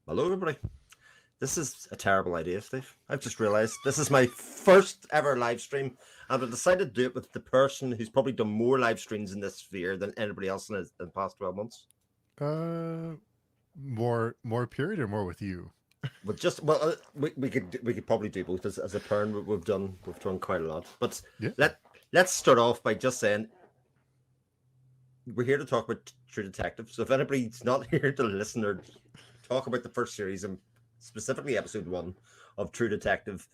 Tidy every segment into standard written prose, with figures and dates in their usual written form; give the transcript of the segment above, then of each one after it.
Hello, everybody. This is a terrible idea, Steve. I've just realised this is my first ever live stream, and I decided to do it with the person who's probably done more live streams in this sphere than anybody else in the past 12 months. Uh, more period or more with you? But we could probably do both as a pair. We've done quite a lot. But Yeah. let's start off by just saying we're here to talk about True Detective. So if anybody's not here to listen or talk about the first series and specifically episode 1 of True Detective,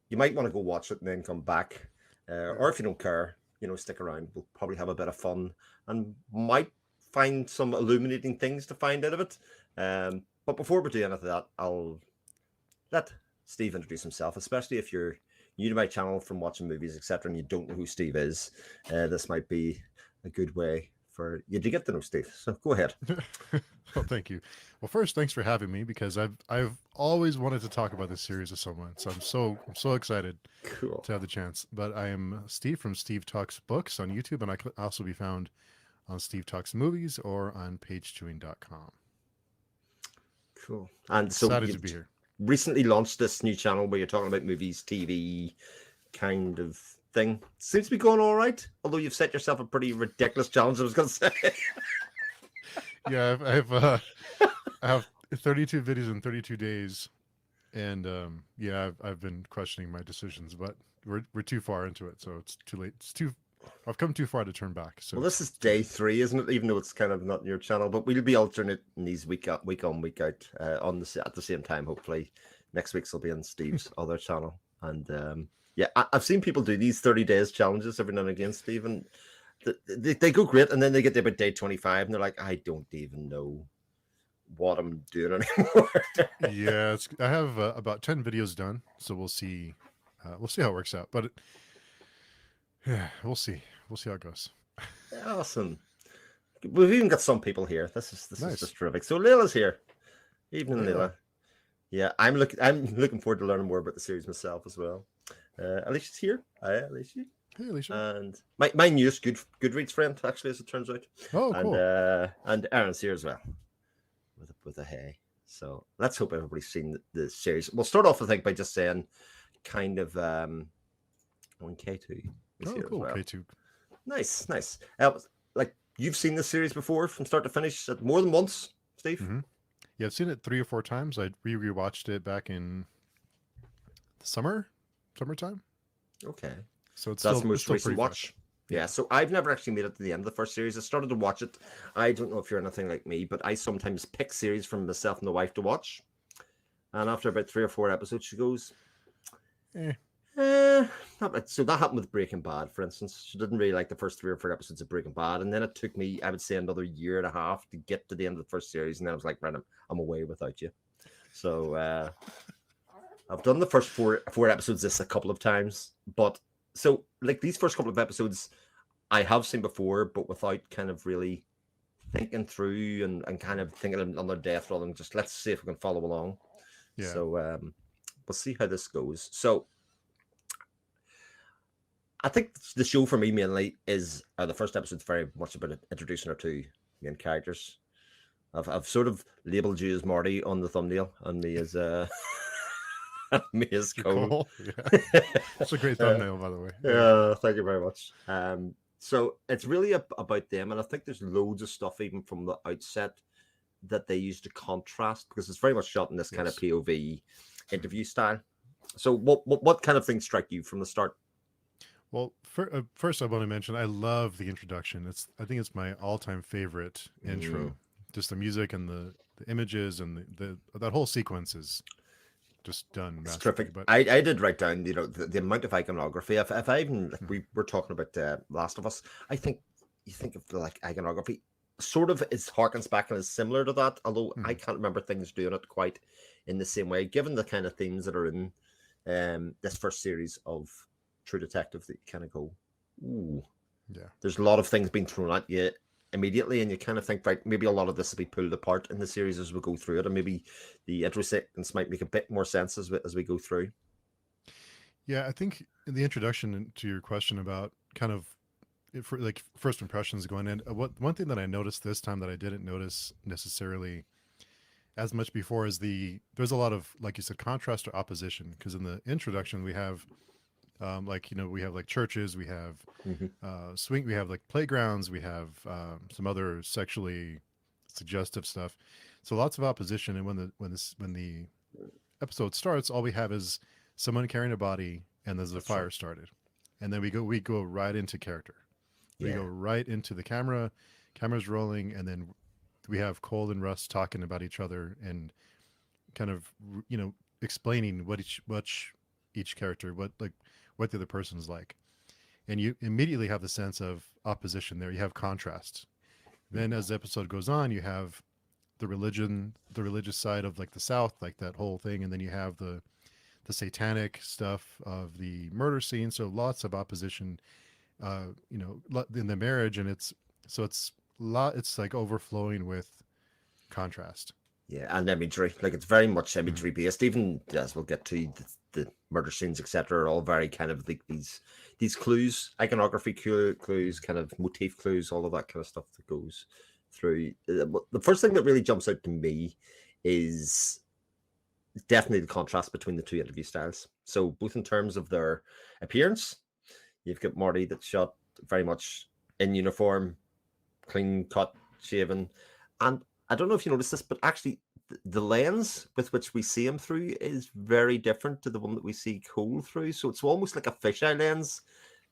you might want to go watch it and then come back. Or if you don't care, stick around. We'll probably have a bit of fun and might find some illuminating things to find out of it. But before we do any of that, I'll let Steve introduce himself, especially if you're new to my channel from watching movies, etc., and you don't know who Steve is. This might be a good way for you to get to know Steve. So go ahead. Well, thank you. Well, first, thanks for having me because I've always wanted to talk about this series with someone, so I'm so excited Cool. to have the chance. But I am Steve from Steve Talks Books on YouTube, and I can also be found on Steve Talks Movies or on pagechewing.com. Cool. And so Excited to you've be here. recently launched this new channel where you're talking about movies, TV kind of thing. Seems to be going all right, although you've set yourself a pretty ridiculous challenge, I was going to say. Yeah, I have 32 videos in 32 days, and yeah, I've been questioning my decisions, but we're too far into it, so it's too late. I've come too far to turn back, so Well, this is it's too day late. 3, isn't it? Even though it's kind of not your channel, but we'll be alternating these week on, week out at the same time. Hopefully, next week's will be on Steve's other channel. And yeah, I've seen people do these 30 days challenges every now and again, Steve, and they go great, and then they get to about day 25, and they're like, I don't even know what I'm doing anymore. Yeah, I have about 10 videos done, so we'll see how it works out. But yeah, we'll see how it goes. Awesome. We've even got some people here. This is Nice. just terrific. So Leila's here. Evening, Yeah. Leila. Yeah, I'm looking forward to learning more about the series myself as well. Alicia's here. Hi, Alicia. Hey, Alicia. And my newest Goodreads friend, actually, as it turns out. Oh, And cool. Aaron's here as well with a hey. So let's hope everybody's seen the series. We'll start off, I think, by just saying kind of on K2 is Oh, here as cool. well. K2. Nice, nice. Like you've seen this series before from start to finish more than once, Steve? Mm-hmm. Yeah, I've seen it 3 or 4 times. I rewatched it back in the summertime. Okay. So it's So that's the still it's most still recent pretty fresh. watch. Yeah. Yeah, so I've never actually made it to the end of the first series. I started to watch it. I don't know if you're anything like me, but I sometimes pick series from myself and the wife to watch. And after about 3 or 4 episodes, she goes, Eh. eh, not bad. So that happened with Breaking Bad, for instance. She didn't really like the first 3 or 4 episodes of Breaking Bad. And then it took me, I would say, another year and a half to get to the end of the first series. And then I was like, right, I'm away without you. So I've done the first four episodes this a couple of times. But so, like, these first couple of episodes, I have seen before, but without kind of really thinking through and kind of thinking of another death rather than just let's see if we can follow along. Yeah. So we'll see how this goes. So I think the show for me mainly is the first episode's very much about introducing our two main characters. I've sort of labelled you as Marty on the thumbnail and me as me as Cole. Cool. Yeah. It's a great uh, thumbnail, by the way. Yeah. yeah, thank you very much. So it's really about them, and I think there's loads of stuff even from the outset that they use to contrast because it's very much shot in this kind of Yes. POV interview style. So what kind of things strike you from the start? Well, first I want to mention I love the introduction. I think it's my all-time favorite Mm, intro. Just the music and the images and that whole sequence is just done it's masterfully. terrific. But I did write down, the amount of iconography. If I even like mhm, we were talking about Last of Us, I think you think of the like iconography, sort of is harkens back and is similar to that. Although I mhm. can't remember things doing it quite in the same way, given the kind of themes that are in this first series of True Detective. That you kind of go, ooh, Yeah. there's a lot of things being thrown at you immediately, and you kind of think, right, maybe a lot of this will be pulled apart in the series as we go through it, and maybe the intersections might make a bit more sense as we go through. Yeah, I think in the introduction to your question about kind of for like first impressions going in, what one thing that I noticed this time that I didn't notice necessarily as much before as there's a lot of, like you said, contrast or opposition, because in the introduction we have like, we have like churches, we have Hmm. we have like playgrounds, we have some other sexually suggestive stuff, so lots of opposition. And when the episode starts, all we have is someone carrying a body, and there's a That's fire right. started, and then we go right into character. We Yeah. go right into the camera's rolling, and then we have Cole and Russ talking about each other and kind of, explaining what each character, what the other person's like, and you immediately have the sense of opposition there. You have contrast. Then as the episode goes on, you have the religious side of like the South, like that whole thing, and then you have the satanic stuff of the murder scene. So lots of opposition, in the marriage, and it's like overflowing with contrast. Yeah, and imagery. Like it's very much Mm. imagery based. Even as we'll get to the murder scenes, etc., are all very kind of like these clues, iconography clues, kind of motif clues, all of that kind of stuff that goes through. The first thing that really jumps out to me is definitely the contrast between the two interview styles. So both in terms of their appearance, you've got Marty that's shot very much in uniform, clean cut, shaven. And I don't know if you noticed this, but actually, the lens with which we see him through is very different to the one that we see Cole through. So it's almost like a fisheye lens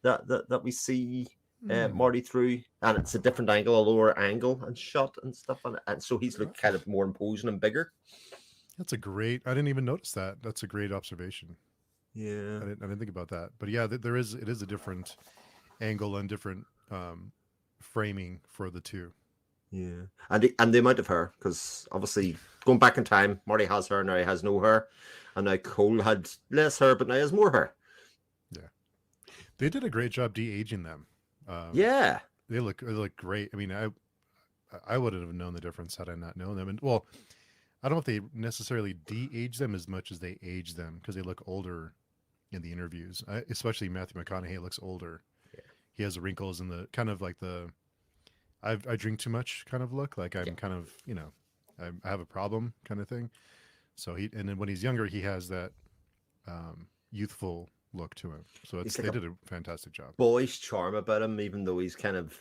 that we see Mm. Marty through, and it's a different angle, a lower angle and shot and stuff. And so he's looked kind of more imposing and bigger. That's a great. I didn't even notice that. That's a great observation. Yeah. I didn't think about that. But yeah, it is a different angle and different framing for the two. Yeah, and the amount of hair, because obviously going back in time, Marty has hair now, he has no hair, and now Cole had less hair, but now he has more hair. Yeah, they did a great job de-aging them. Um, Yeah, they look great. I mean, I wouldn't have known the difference had I not known them. And well, I don't know if they necessarily de-age them as much as they age them, because they look older in the interviews. Especially Matthew McConaughey looks older. He has wrinkles in the kind of like the I drink too much kind of look. Like yeah. I'm kind of, I have a problem kind of thing. So and then when he's younger, he has that youthful look to him. So He's like they a did a fantastic job. boyish charm about him, even though he's kind of,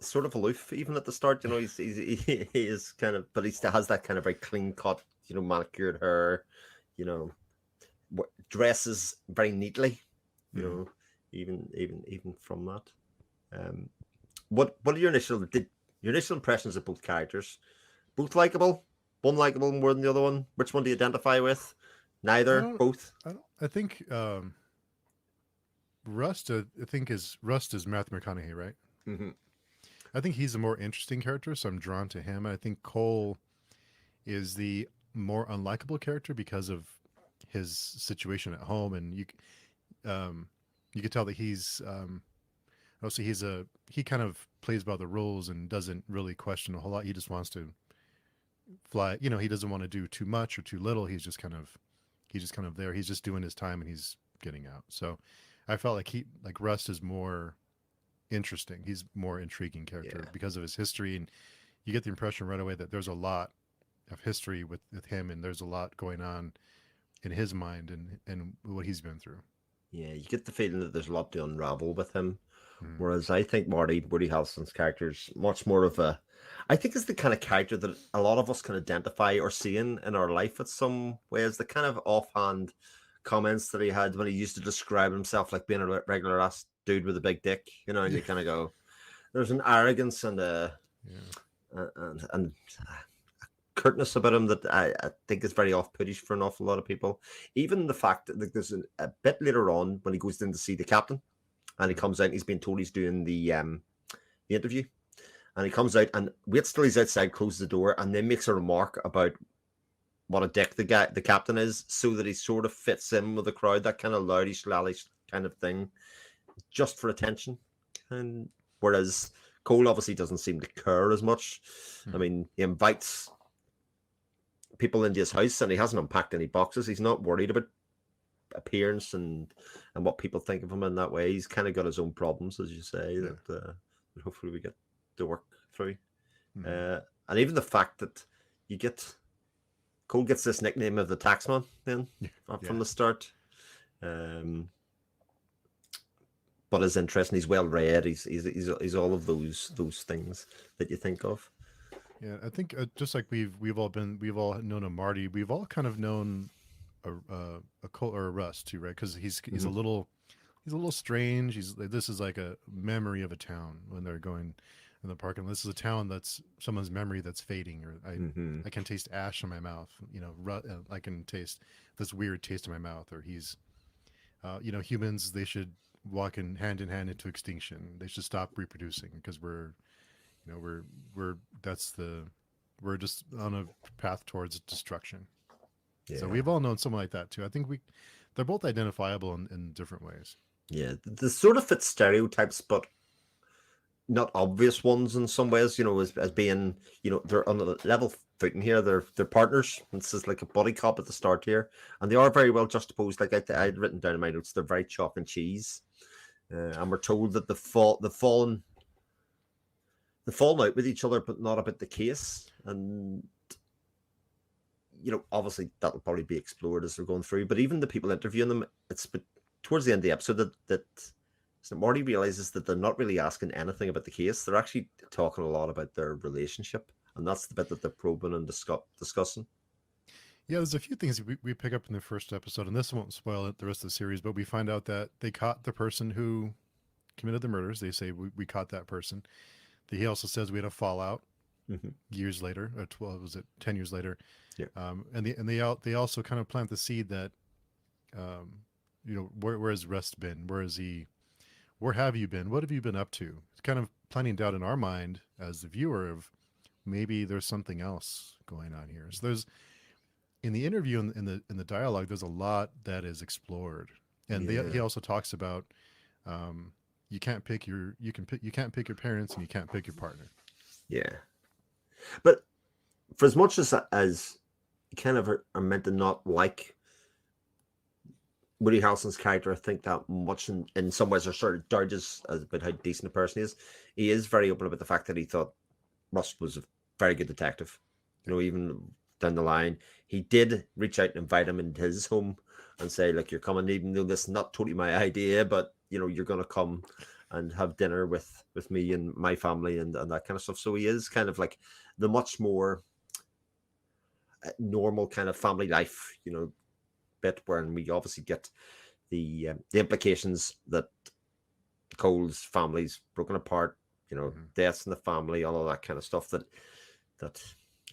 sort of aloof, even at the start. He is kind of, but he still has that kind of very clean cut, manicured hair, you know, dresses very neatly, you Mm. know, even from that. Um, what are your initial impressions of both characters? Both likable, one likable more than the other one. Which one do you identify with? I Neither, don't, both. I don't, I think Rust is Matthew McConaughey, right? Hmm. I think he's a more interesting character, so I'm drawn to him. I think Cole is the more unlikable character because of his situation at home, and um, you could tell that also he kind of plays by the rules and doesn't really question a whole lot. He just wants to fly. He doesn't want to do too much or too little. He's just kind of there. He's just doing his time and he's getting out. So I felt like Rust is more interesting. He's more intriguing character Yeah, because of his history, and you get the impression right away that there's a lot of history with him, and there's a lot going on in his mind and what he's been through. yeah. You get the feeling that there's a lot to unravel with him. Mm. Whereas I think Woody Harrelson's character is much more of a. I think it's the kind of character that a lot of us can identify or see in our life in some ways. The kind of offhand comments that he had when he used to describe himself like being a regular ass dude with a big dick, and Yeah, you kind of go, there's an arrogance and yeah. and curtness about him that I think is very off-putting for an awful lot of people. Even the fact that like, there's a bit later on when he goes in to see the captain, and he Mm. comes out and he's been told he's doing the interview, and he comes out and waits till he's outside, closes the door, and then makes a remark about what a dick the captain is, so that he sort of fits in with the crowd, that kind of loudish, lallish kind of thing, just for attention. And whereas Cole obviously doesn't seem to care as much. I Mm. mean, he invites people into his house and he hasn't unpacked any boxes. He's not worried about appearance and what people think of him in that way. He's kind of got his own problems, as you say, Yeah. that hopefully we get to work through. Mm. And even the fact that you get Cole gets this nickname of the Taxman then from Yeah. the start. But is interesting. He's well read. He's all of those things that you think of. Yeah, I think just like we've all known a Marty, we've all kind of known a Cole or a Russ too, right? Because he's a little strange. This is like a memory of a town when they're going in the park, and this is a town that's someone's memory that's fading, or I can taste ash in my mouth. I can taste this weird taste in my mouth, or he's humans, they should walk in hand into extinction. They should stop reproducing because we're just on a path towards destruction. Yeah. So we've all known someone like that too. I think they're both identifiable in different ways. Yeah, the sort of fit stereotypes, but not obvious ones in some ways. As being, they're on a level footing here. They're partners. This is like a buddy cop at the start here, and they are very well juxtaposed. Like I'd written down in my notes, they're very chalk and cheese, and we're told that they've fallen out with each other, but not about the case. And obviously that'll probably be explored as they're going through. But even the people interviewing them, it's towards the end of the episode that Marty realizes that they're not really asking anything about the case. They're actually talking a lot about their relationship, and that's the bit that they're probing and discussing. Yeah, there's a few things we pick up in the first episode, and this won't spoil the rest of the series, but we find out that they caught the person who committed the murders. They say we caught that person. He also says we had a fallout years later, or 10 years later. Yeah. And they also kind of plant the seed that, where has Rust been? Where is he? Where have you been? What have you been up to? It's kind of planting doubt in our mind as the viewer of maybe there's something else going on here. So there's, in the interview and in the dialogue, there's a lot that is explored, and he also talks about you can't pick your parents and you can't pick your partner. Yeah, but for as much as you kind of are meant to not like Woody Harrelson's character, I think that much in some ways are sort of judges about how decent a person he is. He is very open about the fact that he thought Rust was a very good detective. Even down the line, he did reach out and invite him into his home and say, "Look, you're coming, even though this is not totally my idea, but you're going to come and have dinner with me and my family and that kind of stuff." So he is kind of like the much more normal kind of family life, bit where we obviously get the implications that Cole's family's broken apart, deaths in the family, all of that kind of stuff that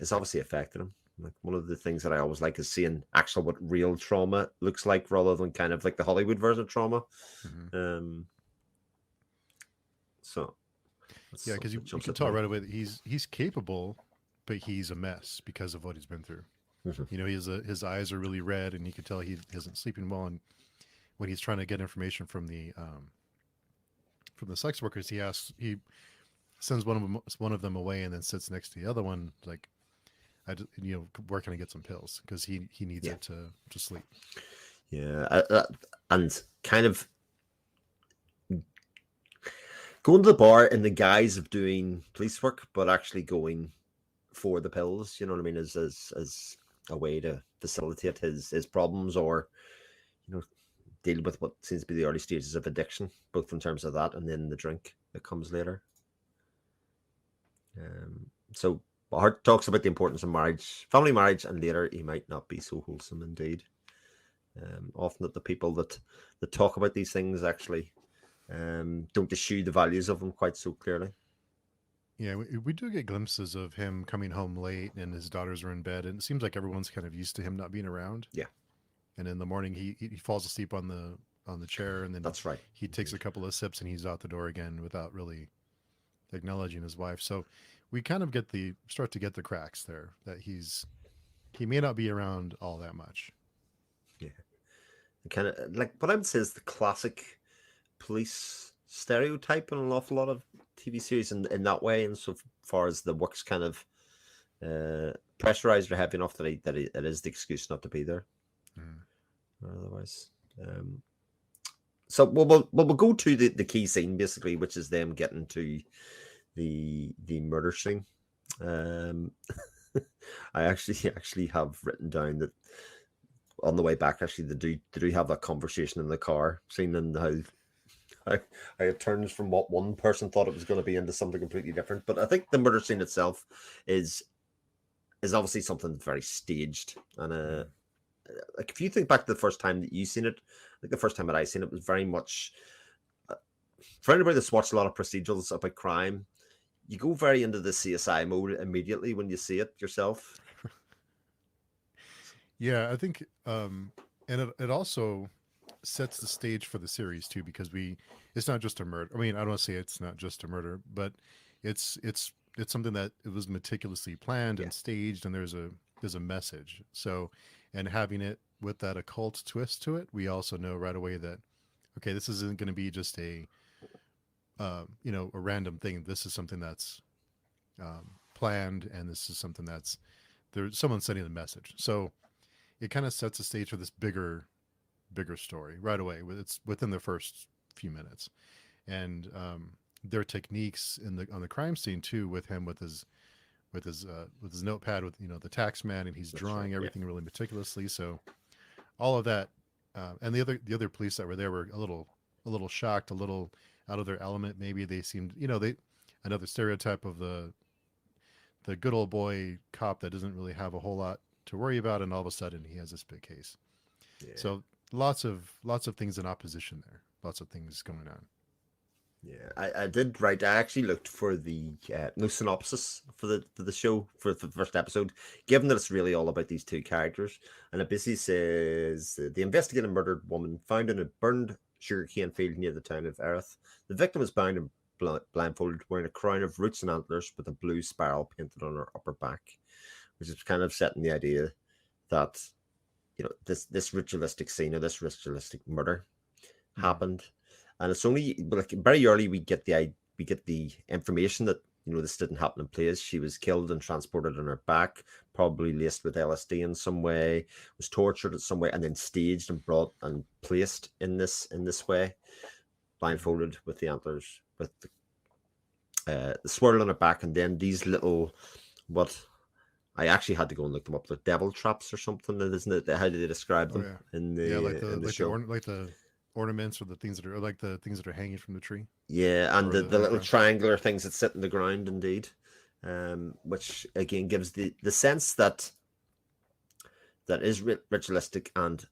is obviously affected him. Like, one of the things that I always like is seeing actual what real trauma looks like rather than kind of like the Hollywood version of trauma. So yeah, because you can tell right away that he's capable, but he's a mess because of what he's been through. His eyes are really red, and you can tell he isn't sleeping well. And when he's trying to get information from the sex workers, he sends one of them away, and then sits next to the other one, like, where can I get some pills? Because he needs it to sleep. Yeah, and kind of going to the bar in the guise of doing police work, but actually going for the pills. You know what I mean? As a way to facilitate his problems, or deal with what seems to be the early stages of addiction, both in terms of that and then the drink that comes later. So Hart talks about the importance of marriage, family marriage, and later he might not be so wholesome indeed. Often that the people that talk about these things actually don't eschew the values of them quite so clearly. Yeah, we do get glimpses of him coming home late and his daughters are in bed, and it seems like everyone's kind of used to him not being around. Yeah. And in the morning he falls asleep on the chair, and then that's right. He takes a couple of sips and he's out the door again without really acknowledging his wife. So we kind of start to get the cracks there that he may not be around all that much. Yeah. Kind of like what I would say is the classic police stereotype in an awful lot of TV series in that way, and so far as the work's kind of pressurized or heavy enough that it is the excuse not to be there. Otherwise, so we'll go to the key scene basically, which is them getting to the murder scene. I actually have written down that on the way back, actually, they do have that conversation in the car, seeing and how it turns from what one person thought it was going to be into something completely different. But I think the murder scene itself is is obviously something very staged, and like if you think back to the first time that you seen it, like the first time that I seen it was very much for anybody that's watched a lot of procedurals about crime. You go very into the CSI mode immediately when you see it yourself. Yeah, I think, and it also sets the stage for the series too, because it's not just a murder. I mean, I don't want to say it's not just a murder, but it's something that it was meticulously planned Yeah, and staged, and there's a message. So, and having it with that occult twist to it, we also know right away that okay, this isn't going to be just a random thing. This is something that's planned, and this is something that's there's someone sending the message. So it kind of sets the stage for this bigger story right away. It's within the first few minutes, and their techniques in the on the crime scene too, with him with his notepad with the tax man, and he's that's right. drawing Yeah, everything really meticulously. So all of that, and the other police that were there were a little shocked, a little out of their element. Maybe they seemed, they another stereotype of the good old boy cop that doesn't really have a whole lot to worry about, and all of a sudden he has this big case. yeah. So lots of things in opposition there. Lots of things going on. Yeah, I did write. I actually looked for the no synopsis for the show for the first episode, given that it's really all about these two characters, and it basically says the investigating murdered woman found in a burned sugarcane field near the town of Erith. The victim is bound and blindfolded, wearing a crown of roots and antlers with a blue spiral painted on her upper back, which is kind of setting the idea that this ritualistic scene or this ritualistic murder Mm. happened, and it's only like very early we get the information that this didn't happen in place. She was killed and transported on her back, probably laced with LSD in some way, was tortured in some way, and then staged and brought and placed in this way, Mm. blindfolded with the antlers, with the swirl on her back, and then these little what. I actually had to go and look them up. They're devil traps or something, isn't it? How do they describe Oh them yeah, in yeah. Like the the in the like the show? like the ornaments or the things that are or like the things that are hanging from the tree Yeah, and or the, the the on the little ground. triangular things that sit in the ground, indeed, which again gives the sense that is ritualistic and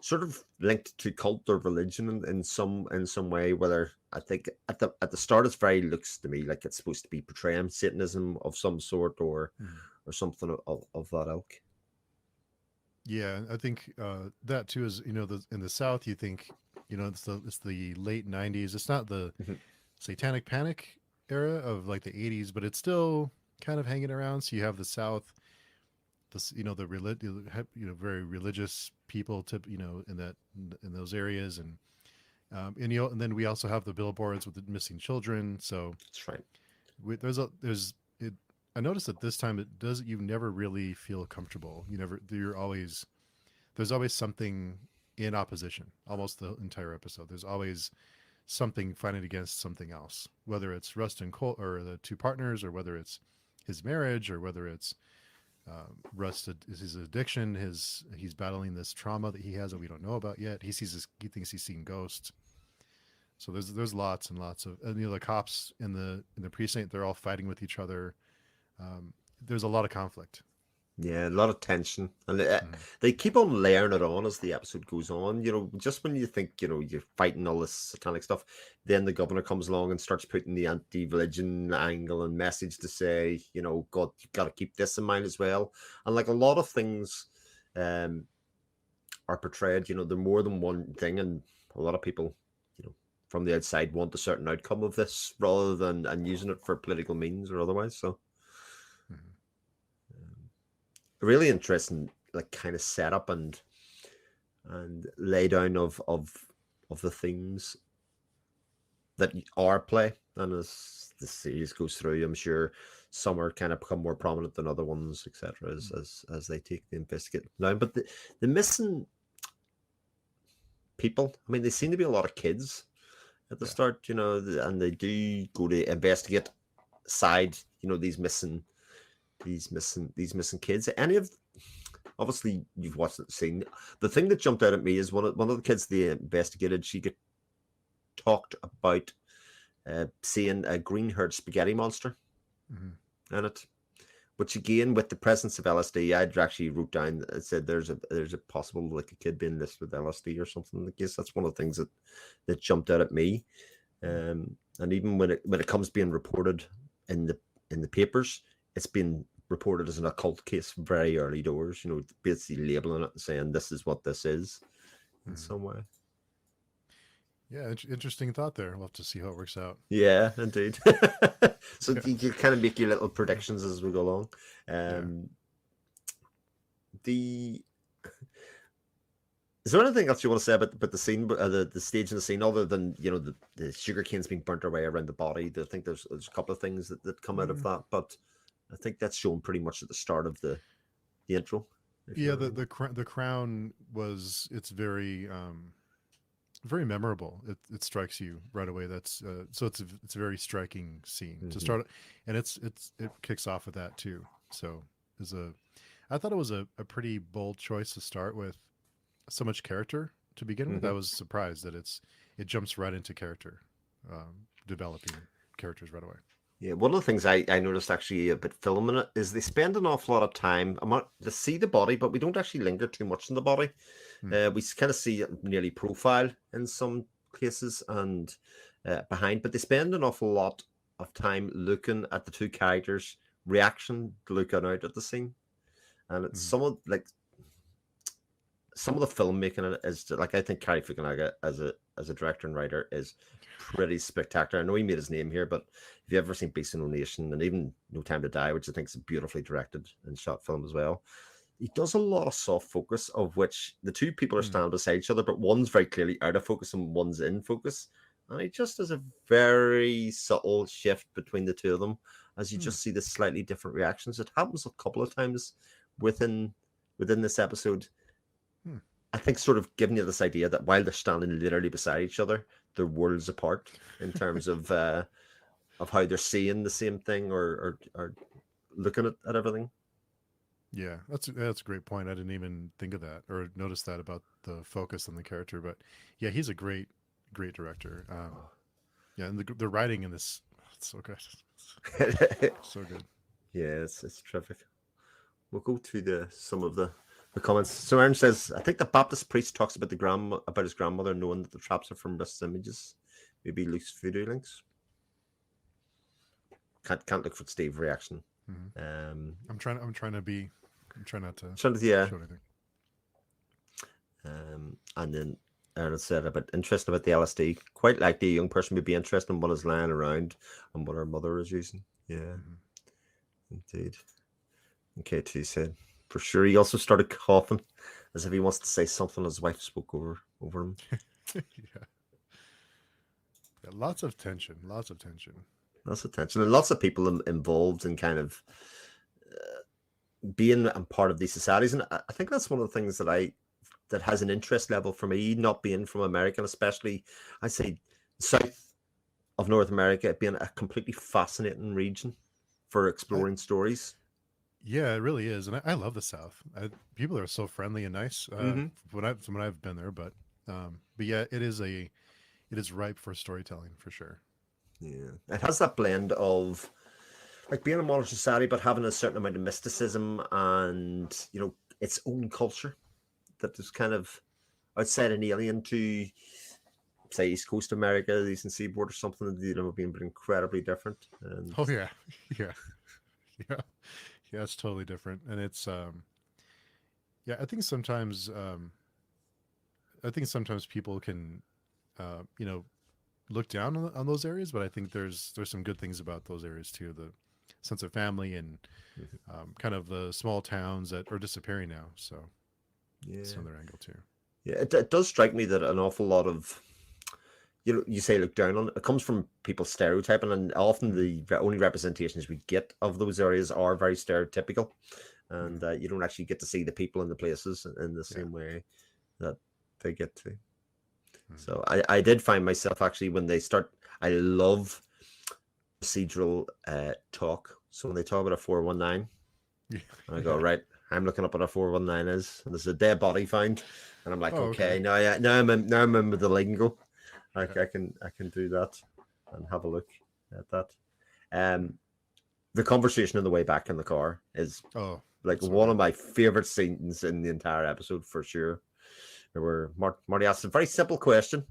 sort of linked to cult or religion in some way. Whether I think at the start it's very looks to me like it's supposed to be portraying Satanism of some sort Mm. or something of that ilk. Yeah, I think that too is in the South you think it's the late '90s. It's not the Mhm. Satanic Panic era of like the '80s, but it's still kind of hanging around. So you have the South, very religious people in those areas, and then we also have the billboards with the missing children. So That's right. there's it. I noticed that this time it does you never really feel comfortable. There's always something in opposition almost the entire episode. There's always something fighting against something else, whether it's Rust and Cole or the two partners, or whether it's his marriage, or whether it's Rust is his addiction. He's battling this trauma that he has that we don't know about yet. He thinks he's seen ghosts. So there's lots and lots of the cops in the precinct, they're all fighting with each other. There's a lot of conflict. Yeah, a lot of tension, and Mm. they keep on layering it on as the episode goes on. Just when you think you're fighting all this satanic stuff, then the governor comes along and starts putting the anti-religion angle and message to say, God, you've got to keep this in mind as well. And like a lot of things, um, are portrayed. They're more than one thing, and a lot of people, you know, from the outside want a certain outcome of this rather than and using it for political means or otherwise. So. Mhm. Really interesting like kind of setup and lay down of the themes that are play, and as the series goes through, I'm sure some are kind of become more prominent than other ones, etc., as they take the investigate down. But the missing people, I mean, they seem to be a lot of kids at the Yeah. start, and they do go to investigate side these missing these missing kids. Any of obviously you've watched the scene. The thing that jumped out at me is one of the kids they investigated. She get talked about seeing a green-haired spaghetti monster in it. Which again, with the presence of LSD, I'd actually wrote down. I said there's a possible like a kid being listed with LSD or something. I guess that's one of the things that jumped out at me. And even when it comes being reported in the papers, it's been reported as an occult case very early doors. You know, basically labeling it and saying this is what this is in some way. Yeah, interesting thought there. We'll have to see how it works out. Yeah, indeed. So you kind of make your little predictions as we go along. Is there anything else you want to say about the scene, the stage in the scene, other than the sugar canes being burnt away around the body? I think there's a couple of things that come out of that, but I think that's shown pretty much at the start of the intro. Yeah, the crown it's very very memorable. It strikes you right away. That's so it's a very striking scene to start, and it kicks off with that too. So I thought it was a pretty bold choice to start with so much character to begin with. I was surprised that it jumps right into character, developing characters right away. Yeah, one of the things I noticed actually about filming it is they spend an awful lot of time to see the body, but we don't actually linger too much on the body. We kind of see it nearly profile in some cases and behind, but they spend an awful lot of time looking at the two characters' reaction, looking out at the scene, and it's some of the filmmaking in it is like, I think Cary Fukunaga as a director and writer is pretty spectacular. I know he made his name here, but if you've ever seen Beast of No Nation and even No Time to Die, which I think is a beautifully directed and shot film as well, he does a lot of soft focus, of which the two people are standing beside each other, but one's very clearly out of focus and one's in focus. And he just does a very subtle shift between the two of them as you just see the slightly different reactions. It happens a couple of times within this episode. I think sort of giving you this idea that while they're standing literally beside each other, they're worlds apart in terms of how they're seeing the same thing or looking at everything. Yeah, that's a great point. I didn't even think of that or notice that about the focus on the character. But yeah, he's a great director. Yeah, and the writing in this, it's so good. So good. Yeah, it's terrific. We'll go to some of the comments. So Aaron says, I think the Baptist priest talks about about his grandmother knowing that the traps are from Mist's images. Maybe Luke's voodoo links. Can't look for Steve's reaction. I'm trying not to show anything. And then Aaron said interesting about the LSD. Quite likely a young person would be interested in what is lying around and what her mother is using. Yeah, indeed. Okay, too said. For sure, he also started coughing as if he wants to say something. His wife spoke over him. Yeah, lots of tension, and lots of people involved in kind of being a part of these societies. And I think that's one of the things that has an interest level for me, not being from America, and especially I say south of North America being a completely fascinating region for exploring stories. Yeah, it really is, and I love the South. People are so friendly and nice when I've been there. But yeah, it is ripe for storytelling for sure. Yeah, it has that blend of like being a modern society, but having a certain amount of mysticism and its own culture that is kind of outside and alien to, say, East Coast America, the Eastern Seaboard, or something that being incredibly different. And... Oh yeah. Yeah, it's totally different, and it's yeah. I think sometimes people can look down on those areas, but I think there's some good things about those areas too. The sense of family and kind of the small towns that are disappearing now. So yeah, it's another angle too. Yeah, it does strike me that an awful lot of you say look down on it comes from people stereotyping, and often the only representations we get of those areas are very stereotypical, and you don't actually get to see the people and the places in the same way that they get to. So I did find myself actually when they start, I love procedural talk. So when they talk about a 419, Yeah. And I go, Yeah. right, I'm looking up what a 419 is, and there's a dead body found, and I'm like, Oh, okay. okay, now I'm in with the lingo. Yeah. I can do that and have a look at that. Um, the conversation on the way back in the car is Oh, like that's so one of good. my favorite scenes in the entire episode for sure. Where Marty asks a very simple question,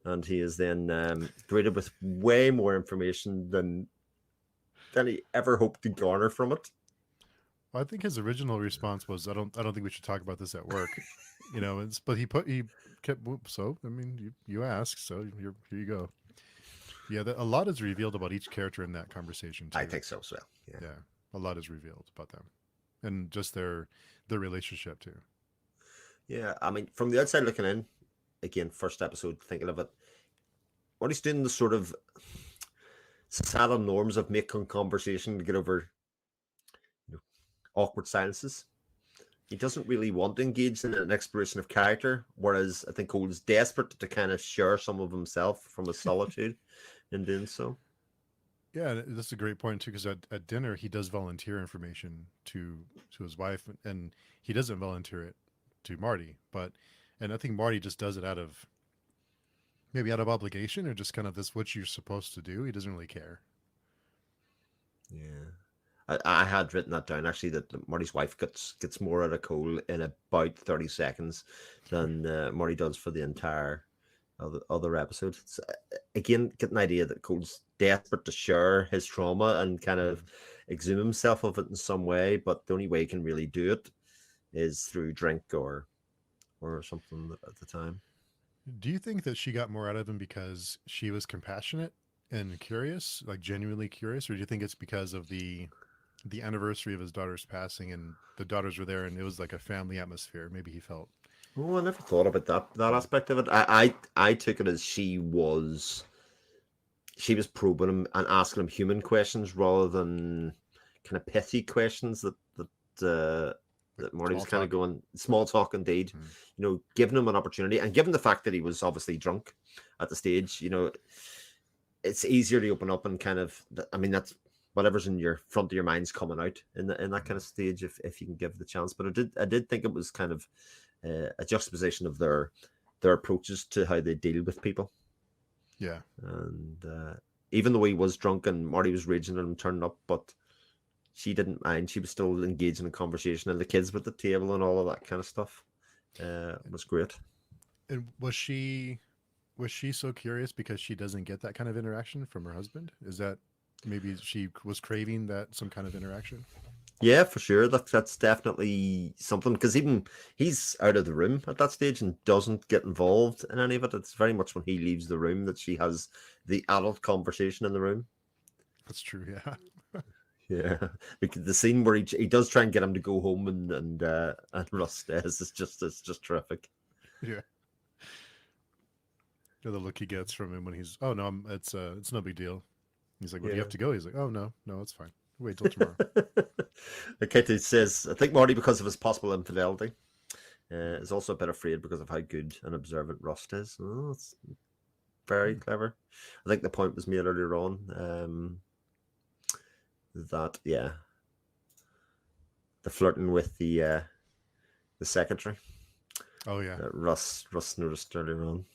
and he is then greeted with way more information than he ever hoped to garner from it. Well, I think his original response was, I don't think we should talk about this at work." But he kept. So I mean, you asked, so here you go. Yeah, a lot is revealed about each character in that conversation I too. think so as well. Yeah. Yeah, a lot is revealed about them, and just their relationship too. Yeah, I mean, from the outside looking in, again, first episode, thinking of it, what he's doing the sort of societal norms of making conversation to get over you know, awkward silences. He doesn't really want to engage in an exploration of character, whereas I think Cole's desperate to kind of share some of himself from his solitude in doing so. Yeah, that's a great point too. Because at dinner, he does volunteer information to his wife, and he doesn't volunteer it to Marty. And I think Marty just does it out of maybe out of obligation or just kind of this what you're supposed to do. He doesn't really care. Yeah. I had written that down actually that Marty's wife gets more out of Cole in about 30 seconds than Marty does for the entire other episode. So, again, get an idea that Cole's desperate to share his trauma and kind of exhume himself of it in some way, but the only way he can really do it is through drink or something at the time. Do you think that she got more out of him because she was compassionate and curious, like genuinely curious, or do you think it's because of the anniversary of his daughter's passing and the daughters were there and it was like a family atmosphere? Maybe he felt. Oh, I never thought about that Hmm. aspect of it. I took it as she was probing him and asking him human questions rather than kind of pithy questions Like that Marty was small kind of talk. going small talk indeed. Hmm. Giving him an opportunity and given the fact that he was obviously drunk at the stage, it's easier to open up and kind of. I mean, that's whatever's in your front of your mind's coming out in that kind Hmm. of stage if you can give the chance. But I did think it was kind of a juxtaposition of their approaches to how they deal with people. Yeah. And even though he was drunk and Marty was raging at him turning up, but she didn't mind. She was still engaging in conversation, and the kids with the table and all of that kind of stuff was great. And was she so curious because she doesn't get that kind of interaction from her husband? Is that maybe she was craving that some kind of interaction? Yeah, for sure. That's definitely something because even he's out of the room at that stage and doesn't get involved in any of it. It's very much when he leaves the room that she has the adult conversation in the room. That's true. Yeah. Yeah, because the scene where he does try and get him to go home and Russ stays is just terrific. Yeah. The look he gets from him when he's, oh no, it's no big deal. He's like, well, do you Yeah. have to go? He's like, oh no, it's fine. Wait till tomorrow. Katie says, I think Marty, because of his possible infidelity, is also a bit afraid because of how good and observant Rust is. Oh, it's very Hmm. clever. I think the point was made earlier on that, yeah, the flirting with the secretary. Oh yeah, Russ noticed earlier on.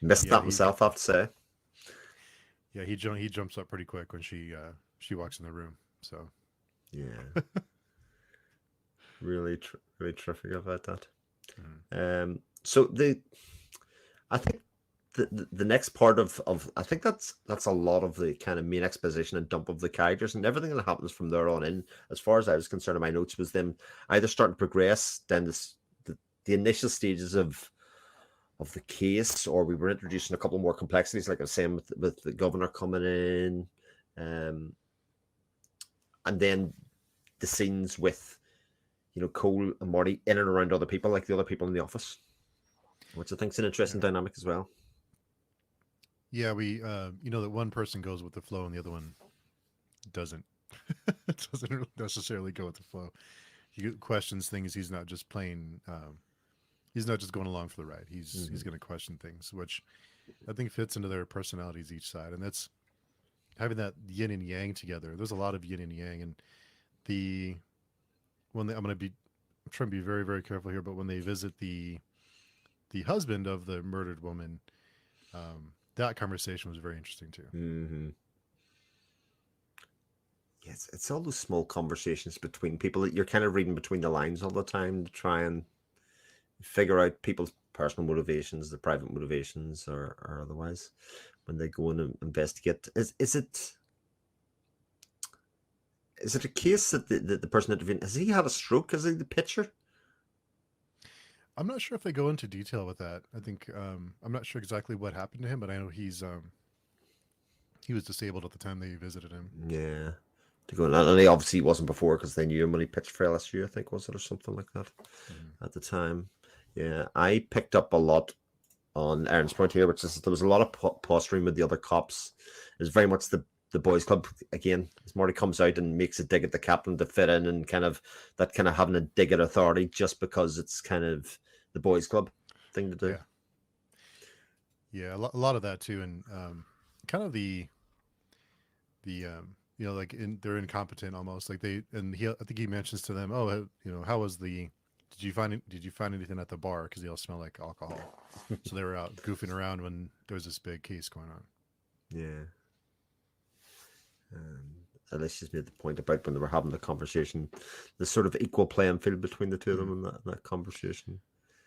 Missed yeah. that himself, I have to say. He jumps up pretty quick when she walks in the room. So Yeah, really, really terrific about that. mhm. So I think the next part of I think that's a lot of the kind of main exposition and dump of the characters and everything that happens from there on in. As far as I was concerned, in my notes was them either starting to progress down the initial stages of the case, or we were introducing a couple more complexities, like I was saying with the governor coming in, um, and then the scenes with Cole and Marty in and around other people, like the other people in the office, which I think is an interesting Yeah, dynamic as well. yeah. We that one person goes with the flow and the other one doesn't. Doesn't necessarily go with the flow. He questions things. He's not just playing. He's not just going along for the ride. He's Mm-hmm. going to question things, which I think fits into their personalities each side, and that's having that yin and yang together. There's a lot of yin and yang, and the when they, I'm going to be I'm trying to be very very careful here, but when they visit the husband of the murdered woman, that conversation was very interesting too. Mm-hmm. Yes, it's all those small conversations between people that you're kind of reading between the lines all the time to try and figure out people's personal motivations, their private motivations, or otherwise when they go in and investigate. Is it a case that the person interviewing has he had a stroke? Is he the pitcher? I'm not sure if they go into detail with that. I think I'm not sure exactly what happened to him, but I know he was disabled at the time they visited him. Yeah. To go in, and he obviously wasn't before because they knew him when he pitched for LSU, I think, was it, or something like that at the time. Yeah, I picked up a lot on Aaron's point here, which is there was a lot of posturing with the other cops. It's very much the boys' club again. As Marty comes out and makes a dig at the captain to fit in, and kind of having a dig at authority just because it's kind of the boys' club thing to do. Yeah, yeah, a lot of that too, and kind of the like they're incompetent almost. Like I think he mentions to them, oh, how was the did you find anything at the bar, because they all smell like alcohol. So they were out goofing around when there was this big case going on. Yeah. Alicia's made the point about when they were having the conversation, the sort of equal playing field between the two of them in that conversation.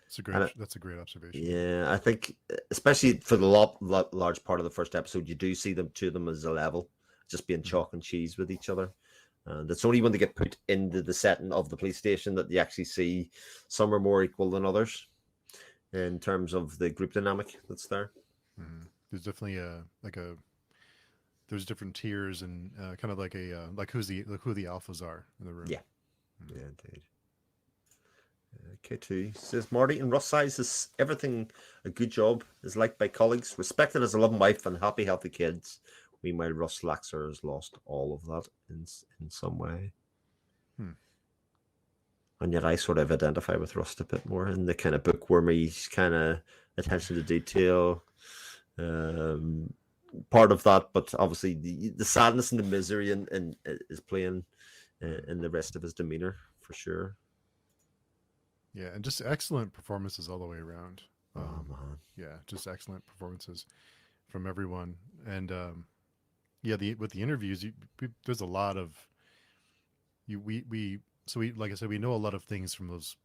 That's a great observation. Yeah, I think especially for the large part of the first episode, you do see them two of them as a level, just being chalk and cheese with each other. That's only when they get put into the setting of the police station that you actually see some are more equal than others in terms of the group dynamic that's there. There's definitely there's different tiers and kind of like who the alphas are in the room. Yeah, yeah, indeed. K2 says Marty and Russ size is everything a good job, is liked by colleagues, respected as a loving wife and happy, healthy kids. Meanwhile, Russ Laxer has lost all of that in some way. And yet I sort of identify with Rust a bit more in the kind of bookwormy kind of attention to detail. Part of that, but obviously the sadness and the misery is playing in the rest of his demeanor for sure. Yeah, and just excellent performances all the way around. Oh man, yeah, just excellent performances from everyone. And with the interviews, there's a lot of we like I said, we know a lot of things from those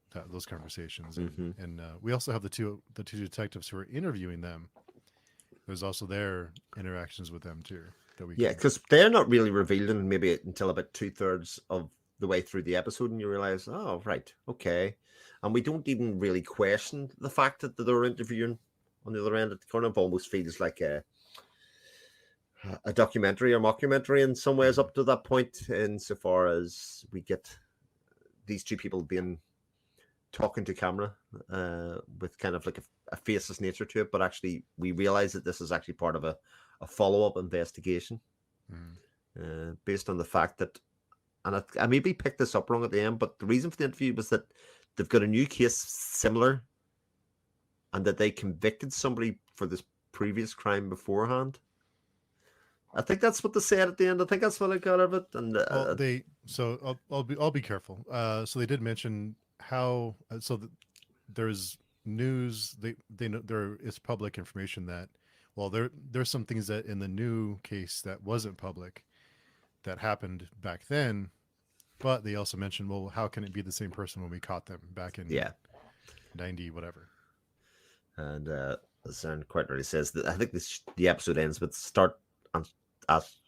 conversations, and we also have the two detectives who are interviewing them. There's also their interactions with them too. Because they're not really revealed maybe until about 2/3 of the way through the episode, and you realize, oh right, okay, and we don't even really question the fact that they're interviewing on the other end. It kind of almost feels like a documentary or mockumentary in some ways up to that point, insofar as we get these two people talking to camera with kind of like a faceless nature to it, but actually we realize that this is actually part of a follow-up investigation based on the fact that, and I maybe picked this up wrong at the end, but the reason for the interview was that they've got a new case similar and that they convicted somebody for this previous crime beforehand. I think that's what they said at the end. I think that's what I got of it. And I'll be careful. So they did mention how there's news. They know there is public information that there's some things that in the new case that wasn't public that happened back then, but they also mentioned, well, how can it be the same person when we caught them back in 90 whatever. And as Aaron quite rightly says, that I think the episode ends with start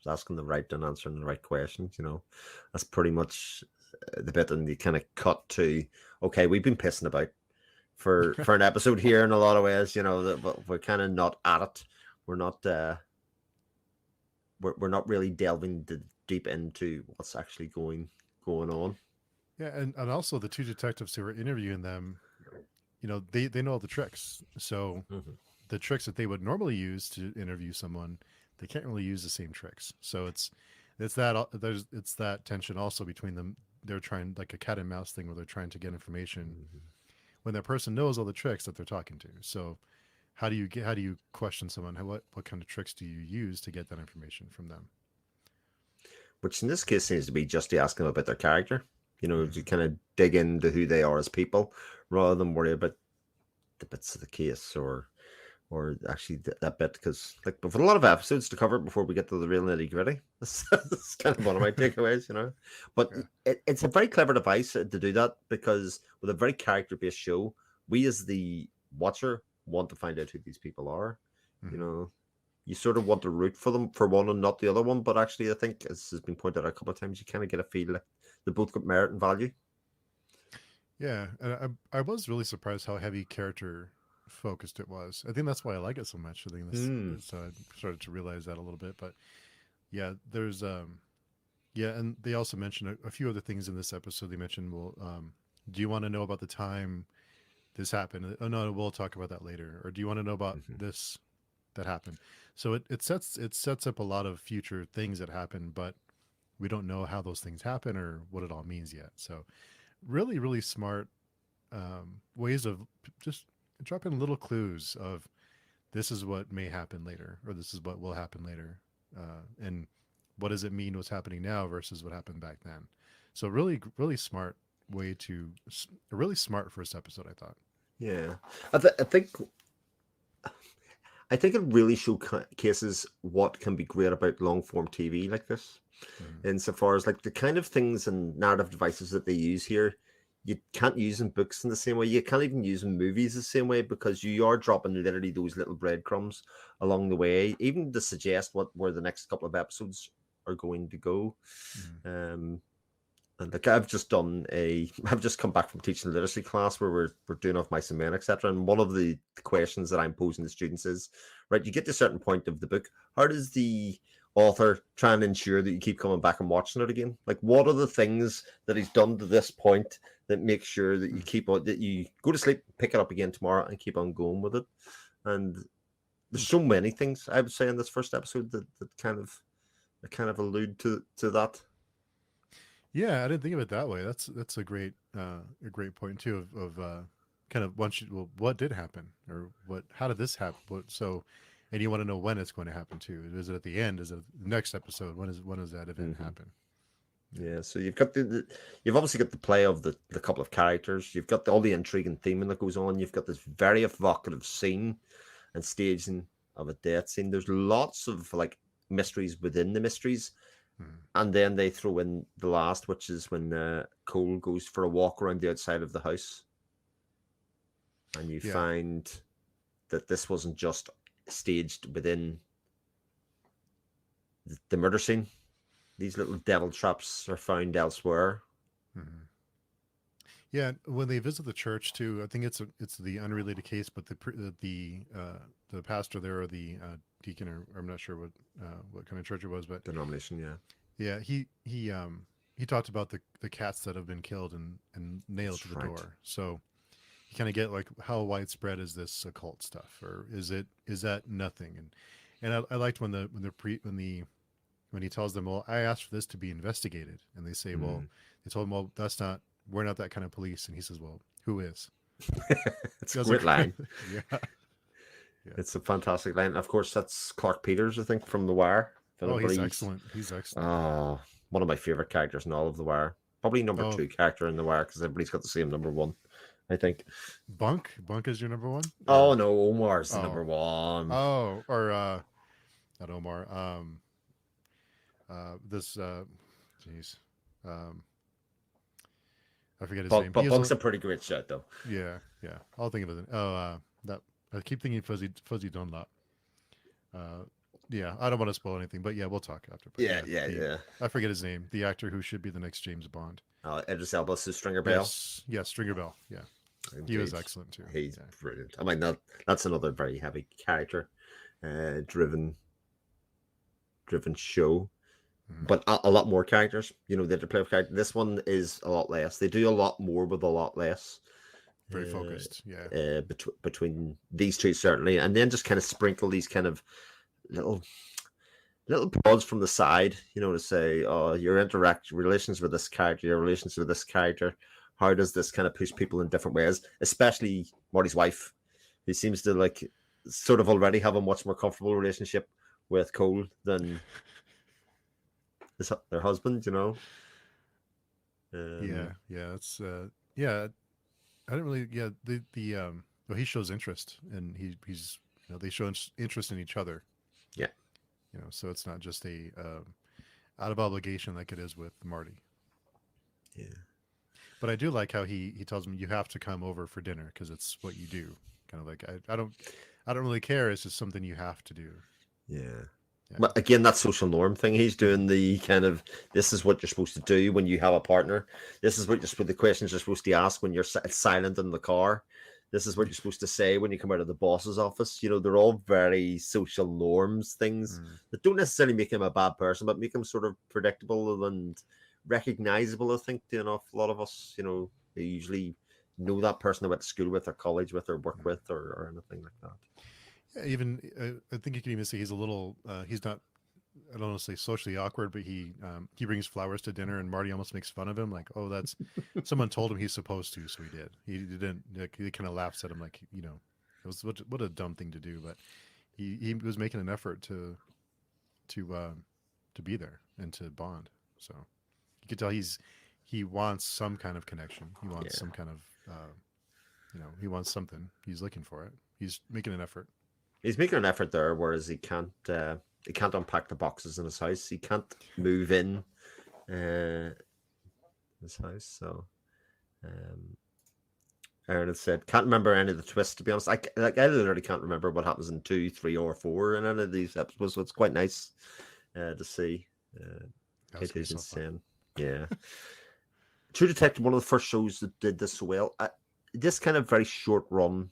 asking the right and answering the right questions. That's pretty much the bit, and you kind of cut to, okay, we've been pissing about for an episode here in a lot of ways. That we're kind of not at it. We're not we're not really delving deep into what's actually going on. Yeah, and also the two detectives who are interviewing them, they know all the tricks. So the tricks that they would normally use to interview someone, they can't really use the same tricks. So it's that tension also between them. They're trying, like a cat and mouse thing, where they're trying to get information when that person knows all the tricks that they're talking to. So how do you question someone? What kind of tricks do you use to get that information from them? which in this case seems to be just to ask them about their character. You know, to Mhm. kind of dig into who they are as people, rather than worry about the bits of the case or actually that bit, because like with a lot of episodes to cover before we get to the real nitty gritty. That's kind of one of my takeaways, you know. But Yeah. it's a very clever device to do that, because with a very character based show, we as the watcher want to find out who these people are. You Mhm. know, you sort of want to root for them for one and not the other one, but actually, I think as has been pointed out a couple of times, you kind of get a feel like they both got merit and value. Yeah, and I was really surprised how heavy character focused it was. I think that's why I like it so much. I think Hmm. this I started to realize that a little bit. But yeah, there's yeah, and they also mentioned a few other things in this episode. They mentioned, well, do you want to know about the time this happened? Oh no, we'll talk about that later. Or do you want to know about Hmm. this that happened? So it sets up a lot of future things that happen, but we don't know how those things happen or what it all means yet. So really, really smart ways of just dropping little clues of this is what may happen later, or this is what will happen later, and what does it mean what's happening now versus what happened back then. So really, really smart way to a really smart first episode, I thought. Yeah, I think it really showcases what can be great about long form TV like this, Mm-hmm. insofar as like the kind of things and narrative devices that they use here. You can't use in books in the same way. You can't even use in movies the same way, because you are dropping literally those little breadcrumbs along the way, even to suggest what where the next couple of episodes are going to go. Mm-hmm. Um, and like I've just come back from teaching a literacy class where we're doing off mice and men, etc. And one of the questions that I'm posing to students is, right, you get to a certain point of the book, how does the author try and ensure that you keep coming back and watching it again? Like, what are the things that he's done to this point that make sure that you keep on, that you go to sleep, pick it up again tomorrow, and keep on going with it? And there's so many things I would say in this first episode that kind of allude to that. Yeah, I didn't think of it that way. That's a great point too of kind of once you, well, what did happen or what how did this happen? What, so, and you want to know when it's going to happen too. Is it at the end? Is it the next episode? When does that event Mm-hmm. happen? Yeah, so you've got you've obviously got the play of the couple of characters. You've got all the intrigue and theming that goes on. You've got this very evocative scene and staging of a death scene. There's lots of like mysteries within the mysteries, Hmm. and then they throw in the last, which is when Cole goes for a walk around the outside of the house, and you Yeah, find that this wasn't just staged within the murder scene. These little devil traps are found elsewhere. hmm, yeah. When they visit the church too, I think it's the unrelated case, but the pastor there or the deacon or I'm not sure what kind of church it was, but Denomination, yeah. yeah, he talked about the cats that have been killed and nailed to That's the right. door. So you kind of get like how widespread is this occult stuff, or is that nothing? And I liked when he tells them, well, I asked for this to be investigated, and they say, well, Mm. they told him, well, that's not we're not that kind of police, and he says, well, who is? It's a That's a great line. yeah, yeah. It's a fantastic line. Of course, that's Clark Peters, I think, from The Wire. If Oh, he's anybody's excellent. He's excellent. Yeah. one of my favorite characters in all of The Wire. Probably number Oh, two character in The Wire, because everybody's got the same number one, I think. Bunk is your number one, Oh or no, Omar's the oh number one. or not Omar. This jeez, um, I forget his name. But He is Bunk's a pretty great shout, though. yeah, yeah. I'll think of it. Oh, that I keep thinking Fuzzy Dunlop. Uh, yeah, I don't want to spoil anything, but yeah, we'll talk after. But Yeah, yeah, yeah, the yeah. I forget his name. The actor who should be the next James Bond. Idris Elba's Stringer Bell. Yes, yes, Stringer Bell. Yeah, he was Indeed, excellent too. he's Yeah. brilliant. I mean, that's another very heavy character, driven show, Mhm. but a lot more characters. You know, they play with characters. This one is a lot less. They do a lot more with a lot less. Very focused. Yeah. Between these two certainly, and then just kind of sprinkle these kind of little pods from the side, you know, to say, oh, your interact relations with this character, your relations with this character, how does this kind of push people in different ways, especially Marty's wife, who seems to like sort of already have a much more comfortable relationship with Cole than their husband, you know. Um, Yeah, it's yeah. I didn't really yeah the well, he shows interest and he's they show interest in each other. yeah, So it's not just a out of obligation like it is with Marty. yeah, But I do like how he tells him you have to come over for dinner because it's what you do. Kind of like I don't really care. It's just something you have to do. yeah. Yeah. But again, that social norm thing, he's Mm-hmm. doing the kind of this is what you're supposed to do when you have a partner. This is what the questions you're supposed to ask when you're silent in the car. This is what you're supposed to say when you come out of the boss's office. You know, they're all very social norms things Mm. that don't necessarily make him a bad person, but make him sort of predictable and recognizable. I think to an awful lot of us, they usually know that person they went to school with, or college with, or work with, or anything like that. Yeah, even I think you can even say he's a little. He's not. I don't want to say socially awkward, but he brings flowers to dinner, and Marty almost makes fun of him, like, "Oh, that's someone told him he's supposed to, so he did. He didn't." Like, he kind of laughs at him, like it was what a dumb thing to do, but he was making an effort to to be there and to bond. So you could tell he wants some kind of connection. He wants Yeah. some kind of he wants something. He's looking for it. He's making an effort. He's making an effort there, whereas he can't unpack the boxes in his house. He can't move in his house. So um, Aaron had said, can't remember any of the twists. To be honest, I literally can't remember what happens in 2, 3, or 4 in any of these episodes. So it's quite nice to see. That was Kate gonna be so Higgins fun. saying, yeah. True Detective, one of the first shows that did this so well. This kind of very short run.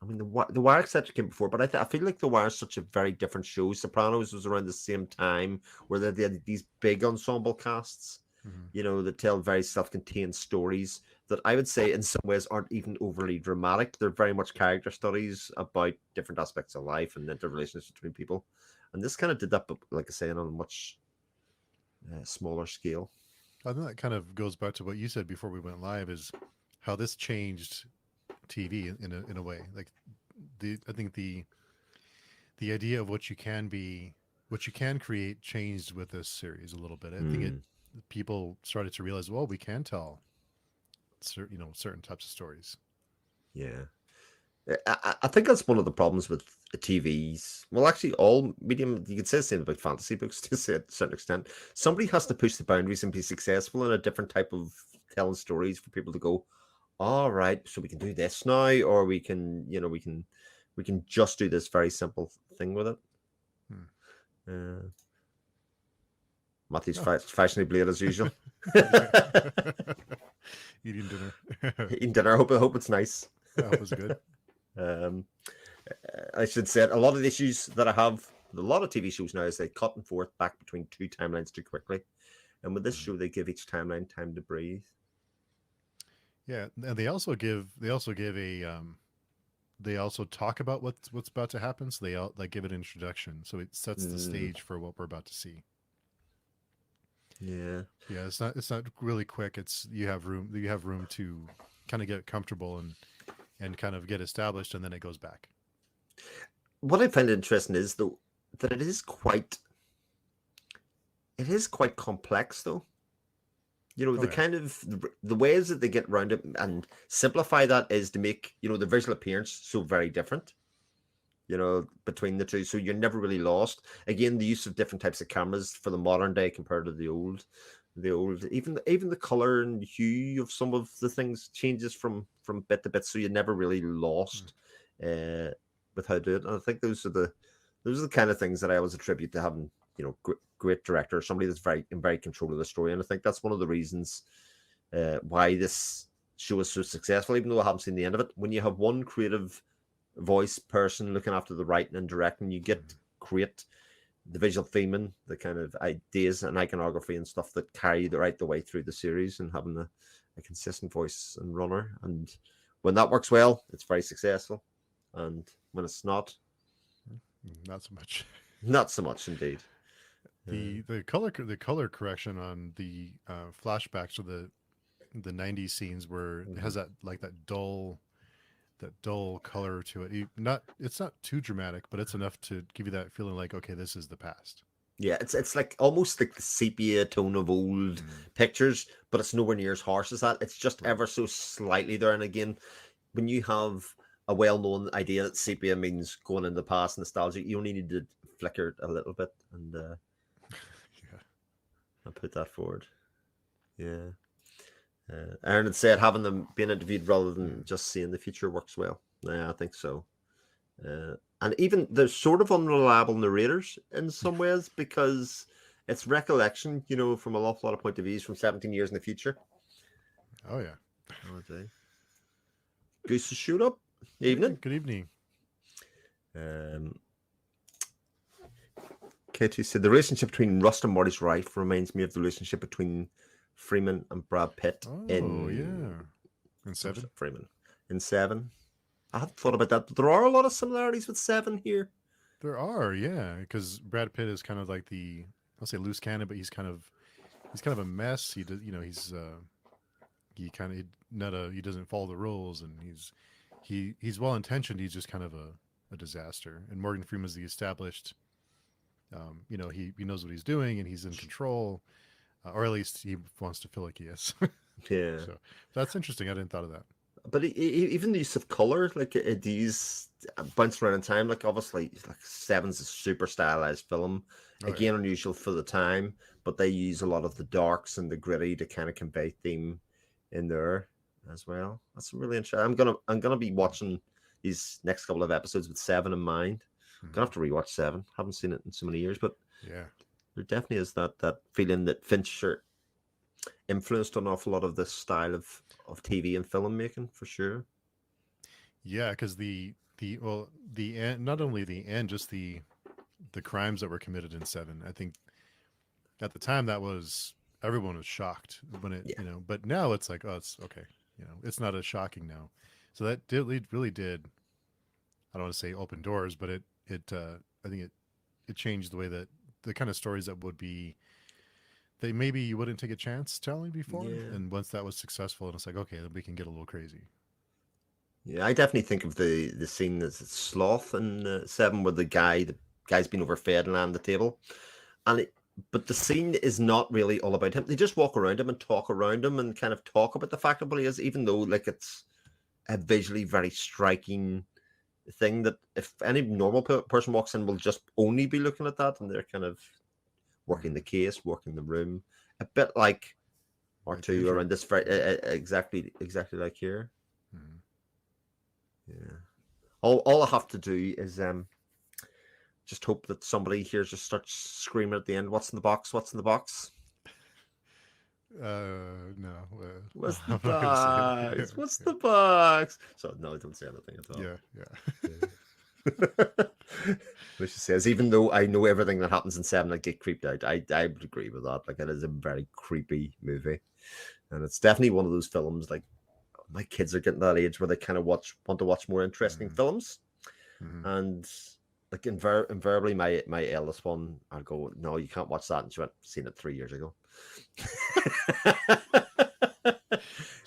I mean, the Wire etc. came before, but I feel like the Wire is such a very different show. Sopranos was around the same time, where they had these big ensemble casts, Mm-hmm. that tell very self-contained stories that I would say in some ways aren't even overly dramatic. They're very much character studies about different aspects of life and interrelationships between people. And this kind of did that, but like I say, on a much smaller scale. I think that kind of goes back to what you said before we went live, is how this changed TV in a way. Like I think the idea of what you can be, what you can create, changed with this series a little bit. I think Mm, people started to realize, well, we can tell certain types of stories. yeah. I think that's one of the problems with TVs. Well, actually, all medium, you could say the same about fantasy books to a certain extent. Somebody has to push the boundaries and be successful in a different type of telling stories for people to go, all right, so we can do this now, or we can just do this very simple thing with it. Hmm. Uh, Matthew's Oh, fashionably blade as usual. yeah. Eating dinner. Eating dinner. I hope it's nice. I hope it's good. um, I should say a lot of the issues that I have with a lot of TV shows now is they cut and forth back between two timelines too quickly. And with this Mhm. show, they give each timeline time to breathe. Yeah, and they also give a they also talk about what's about to happen. So they like give an introduction, so it sets the Mm, stage for what we're about to see. yeah. Yeah, it's not really quick. It's you have room to kind of get comfortable and kind of get established, and then it goes back. What I find interesting is though that it is quite complex though. Oh The yeah. kind of the ways that they get around it and simplify that is to make the visual appearance so very different. Between the two, so you're never really lost. Again, the use of different types of cameras for the modern day compared to the old, even the color and hue of some of the things changes from bit to bit, so you're never really Mm. lost uh, with how to do it. And I think those are the kind of things that I always attribute to having great director, somebody that's very in very control of the story. And I think that's one of the reasons why this show is so successful, even though I haven't seen the end of it. When you have one creative voice person looking after the writing and directing, you get great the visual theming, the kind of ideas and iconography and stuff that carry the way through the series, and having a consistent voice and runner. And when that works well, it's very successful. And when it's Not so much. not so much indeed. The color correction on the flashbacks of the '90s scenes where it has Mhm. that dull color to it. It's not too dramatic, but it's enough to give you that feeling like, okay, this is the past. Yeah, it's like almost like the sepia tone of old pictures, but it's nowhere near as harsh as that. It's just Right. ever so slightly there. And again, when you have a well-known idea that sepia means going in the past, nostalgia, you only need to flicker it a little bit and Yeah. I put that forward. Yeah. Aaron had said having them being interviewed rather than just seeing the future works well. Yeah, I think so. And even they're sort of unreliable narrators in some ways because it's recollection, from an awful lot of point of views from 17 years in the future. Oh yeah. Oh, day. Goose to shoot up. Hey, Evening. good evening. Katie said the relationship between Rust and Marty's wife reminds me of the relationship between Freeman and Brad Pitt Oh yeah. In Seven. Freeman in Seven. I hadn't thought about that, but there are a lot of similarities with Seven here. There are, yeah, because Brad Pitt is kind of like I'll say loose cannon, but he's kind of a mess. He does, he kind of he doesn't follow the rules, and he's well intentioned. He's just kind of a disaster. And Morgan Freeman's the established, he knows what he's doing and he's in control, or at least he wants to feel like he is. Yeah. So that's interesting. I didn't thought of that. But even the use of color, like these bounce around in time, like obviously, like Seven's a super stylized film, again unusual for the time, but they use a lot of the darks and the gritty to kind of convey theme in there as well. That's really interesting. I'm gonna be watching these next couple of episodes with Seven in mind. I'm gonna have to rewatch Seven. Haven't seen it in so many years, but Yeah. there definitely is that feeling that Fincher influenced an awful lot of this style of TV and filmmaking for sure. Yeah, because the end, not only the end, just the crimes that were committed in Seven. I think at the time that was everyone was shocked when it but now it's like, oh, it's okay, it's not as shocking now. So that really did, I don't want to say open doors, but it I think it changed the way that the kind of stories that would be they maybe you wouldn't take a chance telling before, and once that was successful, and it's like, okay, then we can get a little crazy. Yeah, I definitely think of the scene that's Sloth in Seven, where the guy's been overfed and on the table, but the scene is not really all about him. They just walk around him and talk around him and kind of talk about the fact of what he is, even though like it's a visually very striking thing that if any normal person walks in will just only be looking at that, and they're kind of working the case, working the room, a bit like R2 around this very exactly like here. Mm-hmm. Yeah. All I have to do is just hope that somebody here just starts screaming at the end, "What's in the box? What's in the box?" No. What's the box? What's the box? So no, I don't say anything at all. Yeah. Which she says, even though I know everything that happens in Seven, I get creeped out. I would agree with that. Like, it is a very creepy movie, and it's definitely one of those films. Like, my kids are getting that age where they kind of want to watch more interesting films, and like invariably, my eldest one, I'll go, "No, you can't watch that," and she went, "Seen it 3 years ago."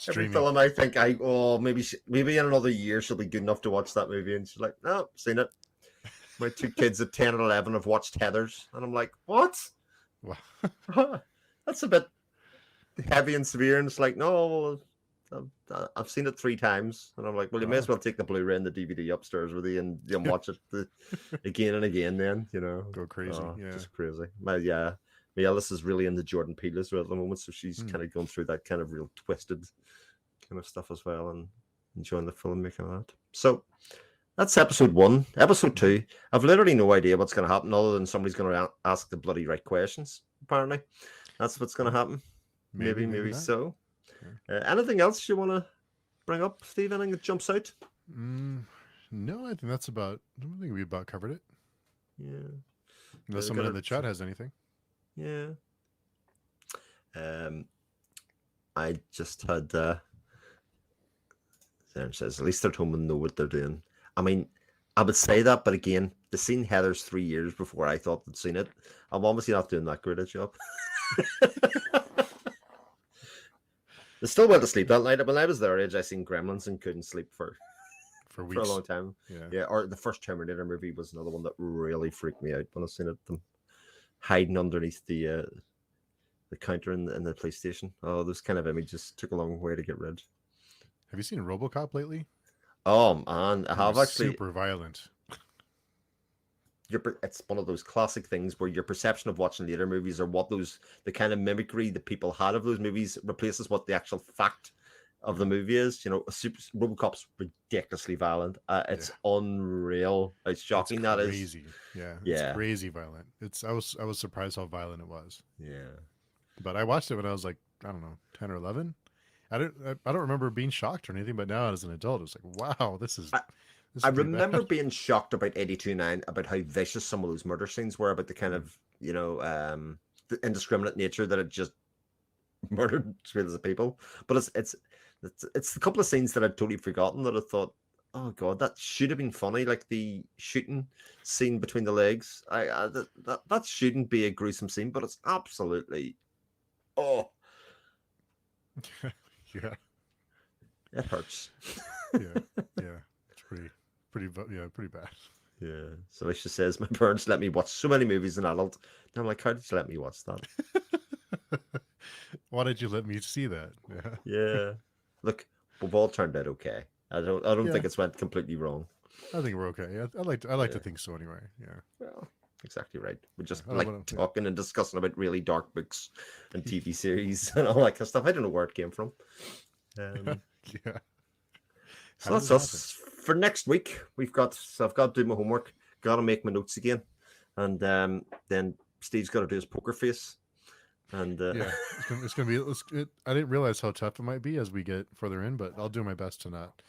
Every film I think maybe in another year she'll be good enough to watch that movie, and she's like, "No, seen it." My two kids at 10 and 11 have watched Heathers, and I'm like, "What? Wow. That's a bit heavy and severe." And it's like, "No, I've seen it 3 times," and I'm like, "Well, you may as well take the Blu-ray and the DVD upstairs with you and watch it again and again." Then go crazy, just crazy. My eldest is really into Jordan Peele as well at the moment, so she's kind of going through that kind of real twisted kind of stuff as well, and enjoying the filmmaking of that. So that's episode 1. Episode 2, I've literally no idea what's going to happen other than somebody's going to ask the bloody right questions. Apparently, that's what's going to happen. Maybe so. Anything else you want to bring up, Steve? Anything that jumps out? No, I think I think we about covered it. Yeah. Unless someone in the chat has anything. Yeah. I just had Darren says at least they're home and know what they're doing. I mean, I would say that, but again, the seen Heathers 3 years before I thought they'd seen it. I'm obviously not doing that great a job. They still went to sleep that night. When I was their age, I seen Gremlins and couldn't sleep for weeks. For a long time. Yeah. Or the first Terminator movie was another one that really freaked me out when I seen it. hiding underneath the counter in the police station. Oh, those kind of images took a long way to get rid. Have you seen RoboCop lately? Oh man, I It have was actually. super violent. It's one of those classic things where your perception of watching later movies or what the kind of mimicry that people had of those movies replaces what the actual fact of the movie is. You know, RoboCop's ridiculously violent. It's unreal. It's shocking It's that is. crazy. Yeah, it's Yeah. crazy violent. I was surprised how violent it was. Yeah. But I watched it when I was like, I don't know, 10 or 11. I don't remember being shocked or anything, but now as an adult, it's like, wow, this is I pretty remember bad. being shocked about 82.9 about how vicious some of those murder scenes were, about the kind of, the indiscriminate nature that it just murdered millions of people. But it's a couple of scenes that I'd totally forgotten that I thought, oh god, that should have been funny, like the shooting scene between the legs. That shouldn't be a gruesome scene, but it's absolutely, oh, Yeah, it hurts. yeah, it's pretty bad. Yeah. So like she says, my parents let me watch so many movies as an adult. And I'm like, how did you let me watch that? Why did you let me see that? Yeah, Yeah. Look, we've all turned out okay. I don't Yeah. think it's went completely wrong. I think we're okay. I like to think so anyway. Yeah. Well, exactly right. We just I don't like wanna- yeah. talking and discussing about really dark books and TV series and all that kind of stuff. I don't know where it came from. Yeah. So How that's did it us for next week. I've got to do my homework. Got to make my notes again, and then Steve's got to do his poker face. And Yeah, it's gonna be. I didn't realize how tough it might be as we get further in, but I'll do my best to not.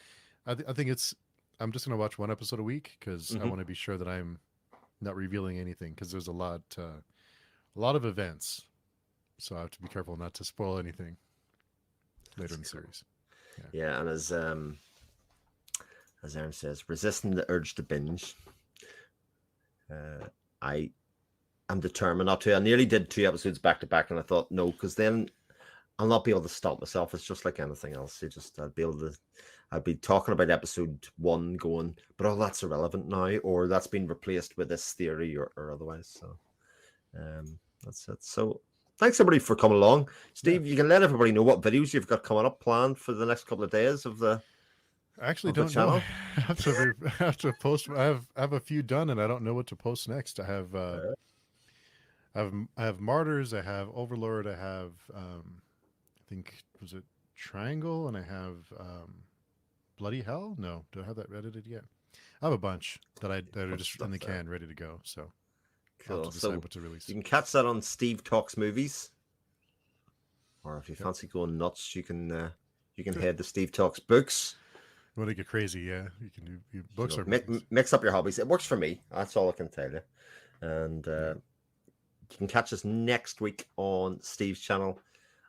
I think it's. I'm just gonna watch one episode a week because I Mhm. want to be sure that I'm not revealing anything because there's a lot of events, so I have to be careful not to spoil anything later in the series. yeah, and as Aaron says, resisting the urge to binge. I'm determined not to. I nearly did 2 episodes back to back, and I thought no, because then I'll not be able to stop myself. It's just like anything else. I'd be talking about episode 1, going, but oh, that's irrelevant now, or that's been replaced with this theory or otherwise. So, that's it. So, thanks everybody for coming along. Steve, you can let everybody know what videos you've got coming up planned for the next couple of days of the. I actually Of the don't know. channel? I have to post. I have a few done, and I don't know what to post next. I have Martyrs. I have Overlord. I have I think was it Triangle, and I have Bloody Hell. No, do I have that edited yet? I have a bunch that are just in the can, ready to go. So I'll have Cool. to decide So what to release. you can catch that on Steve Talks Movies, or if you fancy going nuts, you can head to Steve Talks Books. You want to get crazy? Yeah, you can do books or Mix up your hobbies. It works for me. That's all I can tell you. And you can catch us next week on Steve's channel.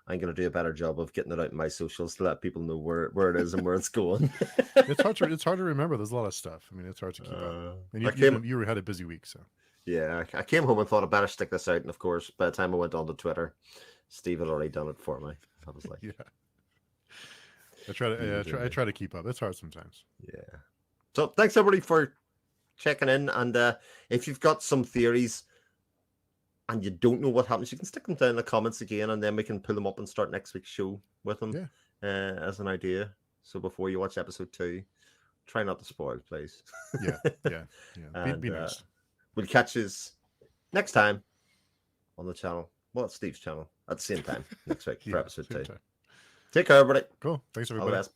I'm going to do a better job of getting it out in my socials to let people know where it is and where it's going. It's hard to remember. There's a lot of stuff. I mean, it's hard to keep up. And you had a busy week, so yeah, I came home and thought I'd better stick this out. And of course, by the time I went on to Twitter, Steve had already done it for me. I was like, yeah. I try to keep up. It's hard sometimes. Yeah. So thanks everybody for checking in. And if you've got some theories and you don't know what happens, you can stick them down in the comments again, and then we can pull them up and start next week's show with them as an idea. So before you watch episode 2, try not to spoil, please. Yeah. And, be nice. We'll catch you next time on the channel. Well, it's Steve's channel at the same time next week for episode 2. Time. Take care, everybody. Cool. Thanks, everybody. All the best.